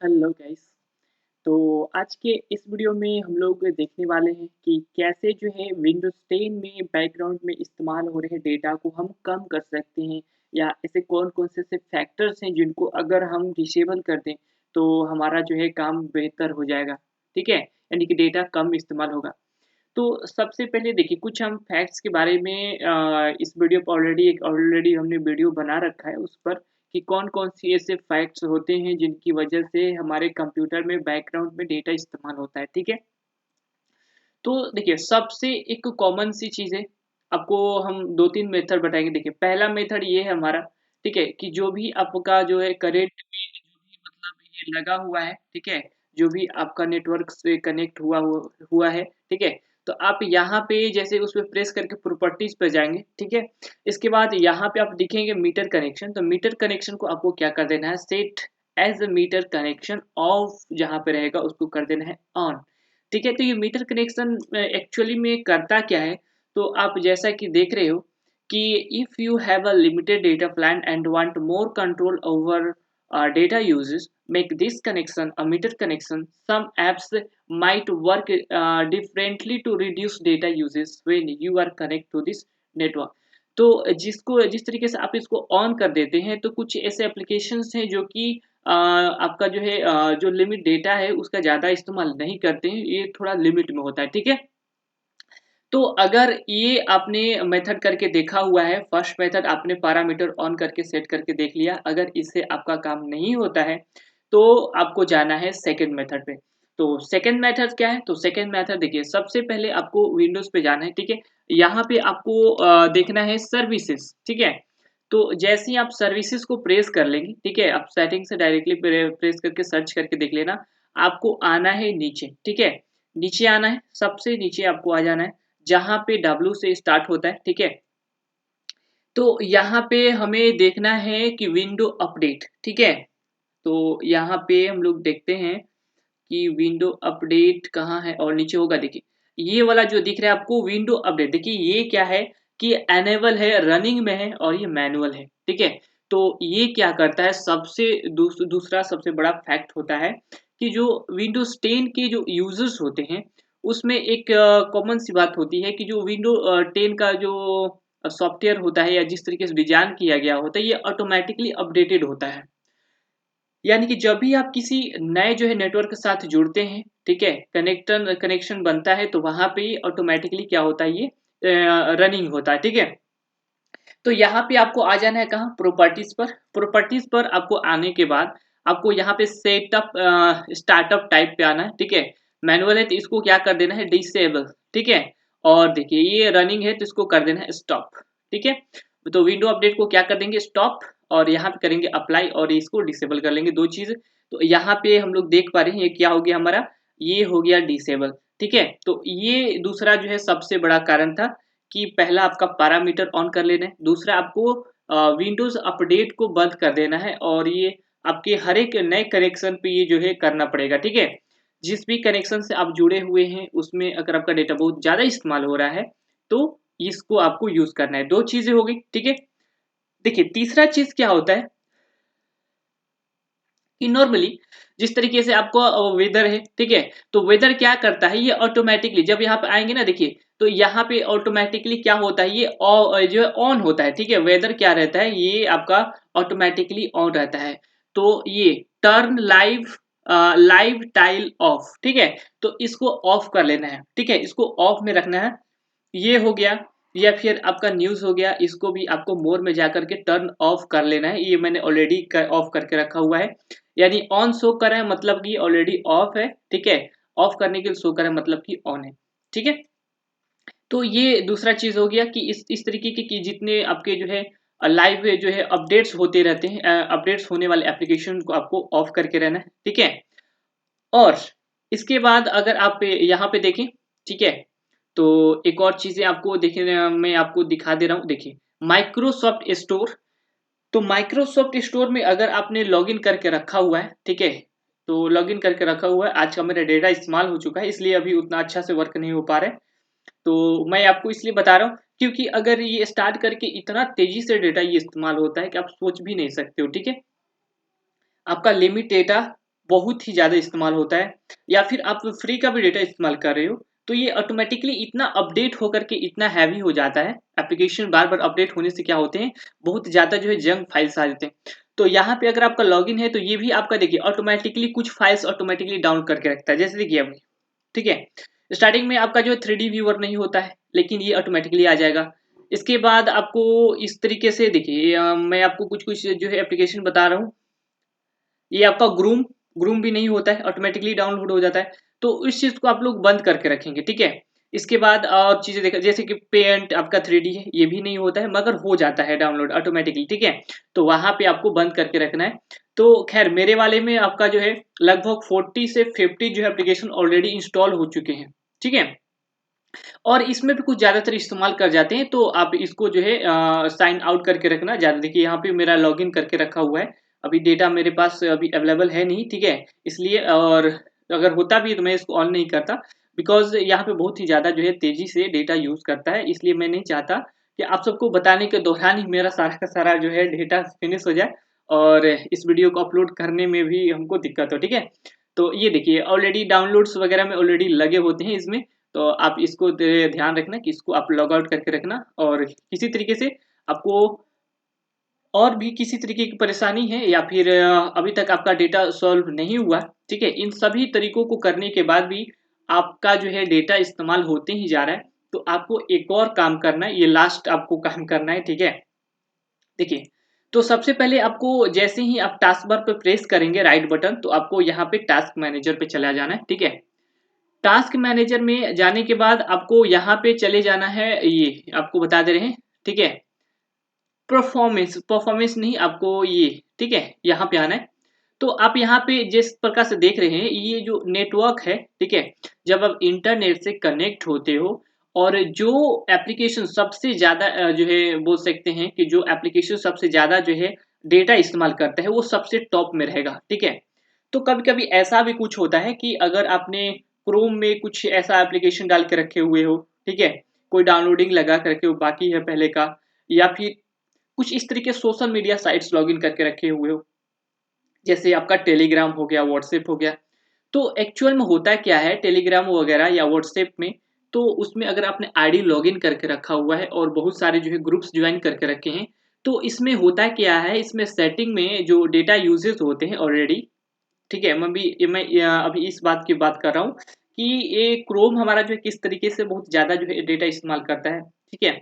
Hello guys. तो आज के इस वीडियो में हम लोग देखने वाले हैं कि कैसे जो है विंडोज़ 10 में बैकग्राउंड में इस्तेमाल हो रहे डेटा को हम कम कर सकते हैं, या ऐसे कौन-कौन से फैक्टर्स हैं जिनको अगर हम डिसेबल कर दें तो हमारा जो है काम बेहतर हो जाएगा। ठीक है? यानी कि डेटा कम इस्तेमाल होगा। तो सबसे पहले देखिए कुछ हम फैक्ट्स के बारे में इस वीडियो पे ऑलरेडी हमने वीडियो बना रखा है उस पर कि कौन-कौन सी ऐसे फैक्ट्स होते हैं जिनकी वजह से हमारे कंप्यूटर में बैकग्राउंड में डेटा इस्तेमाल होता है, ठीक है? तो देखिए सबसे एक कॉमन सी चीज़ है, आपको हम 2-3 मेथड बताएँगे। देखिए पहला मेथड ये है हमारा, ठीक है? कि जो भी आपका जो है करंट में जो भी मतलब ये लगा हुआ है, ठीक है? जो भी आपका नेटवर्क से कनेक्ट हुआ है, ठीक है? तो आप यहाँ पे जैसे उस पे प्रेस करके प्रॉपर्टीज़ पे जाएँगे, ठीक है? इसके बाद यहाँ पे आप दिखेंगे मीटर कनेक्शन, तो मीटर कनेक्शन को आपको क्या कर देना है, set as a meter connection of जहाँ पे रहेगा उसको कर देना है ऑन। ठीक है, तो ये मीटर कनेक्शन एक्चुअली में करता क्या है? तो आप जैसा कि देख रहे हो कि if you have a limited data plan and want more control over data usage, make this connection a meter connection. Some apps might work differently to reduce data uses when you are connect to this network। तो जिस तरीके से आप इसको on कर देते हैं तो कुछ ऐसे एप्लीकेशंस हैं जो कि आपका जो है जो लिमिट डेटा है उसका ज़्यादा इस्तेमाल नहीं करते हैं, ये थोड़ा लिमिट में होता है, ठीक है? तो अगर ये आपने मेथड करके देखा हुआ है, फर्स्ट मेथड आपने पैरामीटर ऑन करके सेट करके देख लिया, अगर इससे आपका काम नहीं होता है, तो आपको जाना है सेकंड मेथड पे। तो सेकंड मेथड क्या है? तो सेकंड मेथड देखिए सबसे पहले आपको विंडोज़ पे जाना है, ठीक है? यहाँ पे आपको देखना है सर्विसेज़, ठीक है? तो जैसे ही आप सर्विसेज़ को प्रेस कर लेंगे, ठीक है? आप सेटिंग से डायरेक्टली प्रेस करके सर्च करके देख लेना, आपको आना है नीचे, ठीक है? नीचे आना है, सबसे नीचे आपको आ जाना है, जहाँ पे डब्ल्यू से स्टार्ट होता है, ठीक है? तो यहाँ पे हमें देखना है कि विंडो अपडेट, ठीक है? तो यहाँ पे हम लोग देखते हैं कि विंडो अपडेट कहाँ है और नीचे होगा देखिए, ये वाला जो दिख रहा है आपको विंडो अपडेट, देखिए ये क्या है कि एनेबल है, रनिंग में है और ये मैनुअल है, ठीक है? तो ये क्या करता है सबसे दूसरा सबसे बड़ा फैक्ट होता है कि जो विंडोज़ 10 के जो यूज़र्स होते हैं, उसमें एक कॉमन सी बात होती है कि जो विंडो 10 का जो सॉफ्टवेयर होता है या जिस तरीके से डिज़ाइन किया गया होता है, ये ऑटोमैटिकली अपडेटेड होता है। यानी कि जब भी आप किसी नए जो है नेटवर्क के साथ जुड़ते हैं, ठीक है? कनेक्शन बनता है तो वहाँ पे ही ऑटोमैटिकली क्या होता है ये रनिंग होता है, ठीक है? तो यहाँ पे आपको आ जाना है कहाँ? प्रॉपर्टीज़ पर। प्रॉपर्टीज़ पर आपको आने के बाद आपको यहाँ पे सेटअप स्टार्टअप टाइप पे आना है, ठीक है? मैनुअल है तो इसको क्या कर देना है डिसेबल, ठीक है? और देखिए ये रनिंग है तो इसको कर देना है स्टॉप, ठीक है? तो विंडो अपडेट को क्या कर देंगे स्टॉप, और यहाँ पे करेंगे अप्लाई और इसको डिसेबल कर लेंगे 2 चीज़। तो यहाँ पे हम लोग देख पा रहे हैं ये क्या हो गया हमारा, ये हो गया डिसेबल, ठीक है? तो ये दूसरा जो है सबसे बड़ा कारण था कि पहला आपका पैरामीटर ऑन कर लेना है, दूसरा आपको विंडोज़ अपडेट को बंद कर देना है और ये आपके हर एक नए कनेक्शन पे ये जो है करना पड़ेगा, ठीक है? जिस भी कनेक्शन से आप जुड़े हुए हैं, उसमें अगर आपका डेटा बहुत ज़्यादा इस्तेमाल हो रहा है, तो इसको आपको यूज़ करना है। 2 चीज़ें हो गई, ठीक है? देखिए, तीसरा चीज़ क्या होता है कि नॉर्मली जिस तरीके से आपको वेदर है, ठीक है? तो वेदर क्या करता है ये ऑटोमैटिकली जब यहाँ पे आएँगे ना देखिए, तो यहाँ पे ऑटोमैटिकली क्या होता है ये जो है ऑन होता है, ठीक है? वेदर क्या रहता है ये आपका ऑटोमैटिकली ऑन रहता है। तो ये टर्न लाइव टाइल ऑफ, ठीक है? तो इसको ऑफ कर लेना है, ठीक है? इसको ऑफ में रखना है। ये हो गया, या फिर आपका न्यूज़ हो गया, इसको भी आपको मोर में जाकर के टर्न ऑफ कर लेना है। ये मैंने ऑलरेडी क ऑफ करके रखा हुआ है। यानी ऑन शो कर रहा है मतलब कि ऑलरेडी ऑफ है, ठीक है? ऑफ करने के लिए शो कर रहा है मतलब कि ऑन है, ठीक है? तो ये दूसरा चीज़ हो गया कि इस तरीके के कि जितने आपके जो है लाइव जो है अपडेट्स होते रहते हैं, अपडेट्स होने वाले एप्लीकेशन को आपको ऑफ करके रहना है, ठीक है? और इसके बाद अगर आप यहाँ पे देखें, ठीक है? तो एक और चीज़ें आपको देखिए मैं आपको दिखा दे रहा हूँ, देखिए माइक्रोसॉफ्ट स्टोर। तो माइक्रोसॉफ्ट स्टोर में अगर आपने लॉगिन करके रखा हुआ है, ठीक है? तो लॉगिन करके रखा हुआ है, आज का मेरा डेटा इस्तेमाल हो चुका है इसलिए अभी उतना अच्छा से वर्क नहीं हो पा रहा है। तो मैं आपको इसलिए बता रहा हूँ क्योंकि अगर ये स्टार्ट करके इतना तेज़ी से डेटा ये इस्तेमाल होता है कि आप सोच भी नहीं सकते हो, ठीक है? आपका लिमिट डेटा बहुत ही ज़्यादा इस्तेमाल होता है, या फिर आप फ्री का भी डेटा इस्तेमाल कर रहे हो, तो ये ऑटोमेटिकली इतना अपडेट होकर के इतना हैवी हो जाता है। एप्लीकेशन बार-बार अपडेट होने से क्या होते हैं, बहुत ज़्यादा जो है जंक फाइल्स आ जाते हैं। तो यहाँ पे अगर आपका लॉगिन है तो ये भी आपका देखिए ऑटोमेटिकली कुछ फाइल्स ऑटोमेटिकली डाउन करके रखता है। जैसे देखिए अभी, ठीक है? स्टार्टिंग में आपका जो है 3D व्यूअर नहीं होता है, लेकिन ये ऑटोमेटिकली आ जाएगा। इसके बाद आपको इस तरीके से देखिए मैं आपको कुछ-कुछ जो है एप्लीकेशन बता रहा हूँ। ये आपका ग्रूम भी नहीं होता है, ऑटोमेटिकली डाउनलोड हो जाता है। तो इस चीज़ को आप लोग बंद करके रखेंगे, ठीक है? इसके बाद और चीज़ें देखा जैसे कि पेंट आपका 3D है, ये भी नहीं होता है मगर हो जाता है डाउनलोड ऑटोमेटिकली, ठीक है? तो वहाँ पे आपको बंद करके रखना है। तो ख़ैर मेरे वाले में आपका जो है लगभग 40 से 50 जो है एप्लीकेशन ऑलरेडी इंस्टॉल हो चुके हैं, ठीक है? और इसमें भी कुछ ज़्यादातर इस्तेमाल कर जाते हैं, तो आप इसको जो है साइन आउट करके रखना ज़्यादा। देखिए यहाँ पे मेरा लॉगिन करके रखा हुआ है, अभी डेटा मेरे पास अभी अवेलेबल है नहीं, ठीक है? इसलिए और अगर होता भी है तो मैं इसको ऑन नहीं करता, बिकॉज़ यहाँ पे बहुत ही ज़्यादा जो है तेज़ी से डेटा यूज़ करता है, इसलिए मैं नहीं चाहता कि आप सबको बताने के दौरान ही मेरा सारा का सारा जो है डेटा फिनिश हो जाए और इस वीडियो को अपलोड करने में भी हमको दिक्कत हो, ठीक है? तो ये देखिए ऑलरेडी डाउनलोड्स वगैरह में ऑलरेडी लगे होते हैं इसमें, तो आप इसको ध्यान रखना कि इसको आप लॉग आउट करके रखना, और किसी तरीके से आपको और भी किसी तरीके की परेशानी है या फिर अभी तक आपका डेटा सॉल्व नहीं हुआ, ठीक है? इन सभी तरीकों को करने के बाद भी आपका जो है डेटा इस्तेमाल होते ही जा रहा है, तो आपको एक और काम करना है, ये लास्ट आपको काम करना है, ठीक है? देखिए, तो सबसे पहले आपको जैसे ही आप टास्क बार पे प्रेस करेंगे राइट बटन, तो आपको यहाँ पे टास्क मैनेजर पे चला जाना है, ठीक है? टास्क मैनेजर में जाने के बाद आपको यहाँ पे चले जाना है, ये आपको बता दे रहे हैं, ठीक है? परफॉर्मेंस परफॉर्मेंस नहीं आपको ये, ठीक है? यहाँ पे आना है। तो आप यहाँ पे जिस प्रकार से देख रहे हैं, ये जो नेटवर्क है, ठीक है? जब आप इंटरनेट से कनेक्ट होते हो और जो एप्लीकेशन सबसे ज़्यादा जो है बोल सकते हैं कि जो एप्लीकेशन सबसे ज़्यादा जो है डेटा इस्तेमाल करता है, वो सबसे टॉप में रहेगा, ठीक है? तो कभी-कभी ऐसा भी कुछ होता है कि अगर आपने क्रोम में कुछ ऐसा एप्लीकेशन डाल के रखे हुए हो, ठीक है? कोई डाउनलोडिंग लगा के रखे हो बाकी है पहले का, या फिर कुछ इस तरीके सोशल मीडिया साइट्स लॉगिन करके रखे हुए हो, जैसे आपका टेलीग्राम हो गया, व्हाट्सएप हो गया। तो एक्चुअल में होता क्या है टेलीग्राम वगैरह या व्हाट्सएप में, तो उसमें अगर आपने आईडी लॉगिन करके रखा हुआ है और बहुत सारे जो है ग्रुप्स ज्वाइन करके रखे हैं, तो इसमें होता क्या है, इसमें सेटिंग में जो डेटा यूजेस होते हैं ऑलरेडी, ठीक है? मैं अभी इस बात की बात कर रहा हूँ कि ये क्रोम हमारा जो है किस तरीके से बहुत ज़्यादा जो है डेटा इस्तेमाल करता है, ठीक है?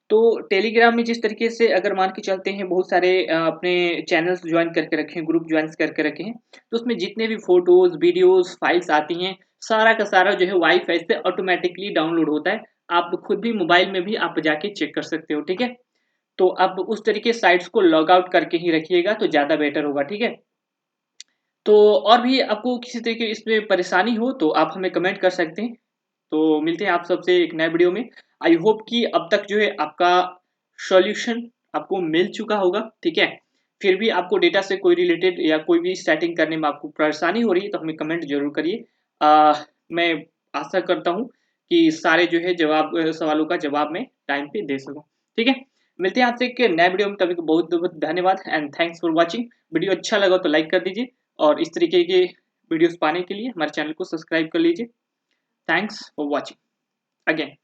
तो टेलीग्राम में जिस तरीके से अगर मान के चलते हैं बहुत सारे अपने चैनल्स जॉइन करके रखे हैं, ग्रुप जॉइन करके रखे हैं, तो उसमें जितने भी फ़ोटोज़, वीडियोज़, फाइल्स आती हैं, सारा का सारा जो है वाईफ़ाई से ऑटोमैटिकली डाउनलोड होता है। आप खुद भी मोबाइल में भी आप जाके चेक कर सकते हो, ठीक है? तो आप उस तरीके साइट्स को लॉग आउट करके ही रखिएगा तो ज़्यादा बेटर होगा, ठीक है? तो और भी आपको किसी तरीके की इसमें परेशानी हो तो आप हमें कमेंट कर सकते हैं। तो मिलते हैं आप सबसे एक नए वीडियो में। आई होप कि अब तक जो है आपका सॉल्यूशन आपको मिल चुका होगा, ठीक है? फिर भी आपको डेटा से कोई रिलेटेड या कोई भी सेटिंग करने में आपको परेशानी हो रही है तो हमें कमेंट ज़रूर करिए। मैं आशा करता हूँ कि सारे जो है सवालों का जवाब मैं टाइम पे दे सकूँ, ठीक है? मिलते हैं आपसे एक नए वीडियो में, तभी को बहुत-बहुत धन्यवाद and thanks for watching. Video अच्छा लगा तो लाइक कर दीजिए और इस तरीके के वीडियोज़ पाने के लिए हमारे चैनल को सब्सक्राइब कर लीजिए। Thanks for watching again.